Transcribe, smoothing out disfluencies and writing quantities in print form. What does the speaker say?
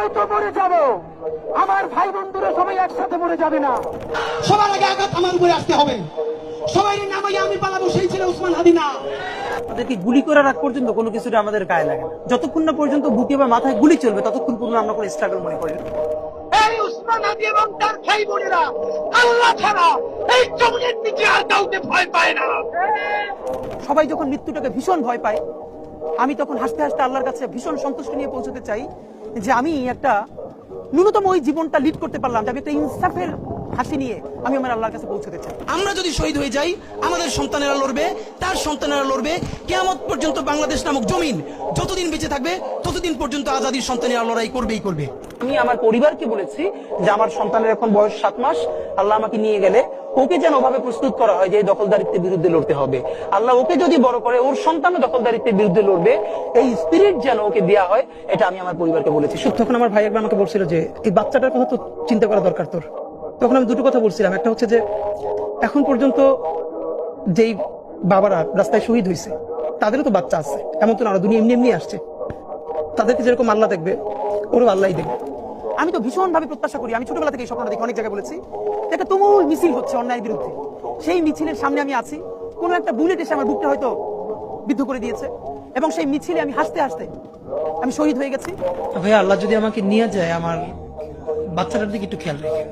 আমরাও তো মরে যাব, আমার ভাই বন্ধুরা সবাই একসাথে মরে যাবে না। সবার আগে আঘাত আমার উপরে আসতে হবে। সবাই নামাই আমি পালাবো, সেই ছিল উসমান হাদি না। তাদেরকে গুলি করার আগ পর্যন্ত কোনো কিছুটা আমাদের গায়ে লাগে না। যতক্ষণ না পর্যন্ত বুকে বা মাথায় গুলি চলবে ততক্ষণ পর্যন্ত আমরা কোনো স্ট্রাগল মনে করি না। এই উসমান হাদি এবং তার ভাই বোনেরা আল্লাহ ছাড়া এই জমিনের নিচে আর কাউকে ভয় পায় না। সবাই যখন মৃত্যুটাকে ভীষণ ভয় পায়, আমি তখন হাসতে হাসতে আল্লাহর কাছে ভীষণ সন্তুষ্টি নিয়ে পৌঁছতে চাই যে আমি একটা ন্যূনতম ওই জীবনটা লিড করতে পারলাম, যে আমি একটা ইনসাফের হাসি নিয়ে আমি আমার আল্লাহর কাছে পৌঁছতে চাই। আমরা যদি শহীদ হয়ে যাই, আমাদের সন্তানেরা লড়বে, তার সন্তানেরা লড়বে। কিয়ামত পর্যন্ত বাংলাদেশ নামক জমিন যতদিন বেঁচে থাকবে ততদিন পর্যন্ত আজাদির সন্তানেরা লড়াই করবেই করবে। আমি আমার পরিবারকে বলেছি যে আমার সন্তানের এখন বয়স 7 মাস, আল্লাহ আমাকে নিয়ে গেলে ওকে যেন ওভাবে প্রস্তুত করা হয় যে এই দখলদারিত্বের বিরুদ্ধে লড়তে হবে। আল্লাহ ওকে যদি বড় করে ওর সন্তানও দখলদারিত্বের বিরুদ্ধে লড়বে, এই স্পিরিট যেন ওকে দেওয়া হয়, এটা আমি আমার পরিবারকে বলেছি। তখন আমার ভাই একবার আমাকে বলছিল যে এই বাচ্চাটার কথা তো চিন্তা করা দরকার তোর। তখন আমি দুটো কথা বলছিলাম। একটা হচ্ছে যে এখন পর্যন্ত যেই বাবারা রাস্তায় শহীদ হয়েছে তাদেরও তো বাচ্চা আছে, এমন তো না দুনিয়া এমনি এমনি আসছে। তাদেরকে যেরকম আল্লাহ দেখবে ওরও আল্লাহই দেখবে। আমি তো ভীষণ ভাবে প্রত্যাশা করি, আমি ছোটবেলা থেকে এই স্বপ্নটা দেখি, অনেক জায়গায় বলেছি, একটা তুমুল মিছিল হচ্ছে অন্যায়ের বিরুদ্ধে। সেই মিছিলের সামনে আমি আছি, কোন একটা বুলেট এসে আমার বুকটা হয়তো বিদ্ধ করে দিয়েছে, এবং সেই মিছিলে আমি হাসতে হাসতে আমি শহীদ হয়ে গেছি। ভাইয়া, আল্লাহ যদি আমাকে নিয়ে যায়, আমার বাচ্চাটার দিকে একটু খেয়াল রেখে।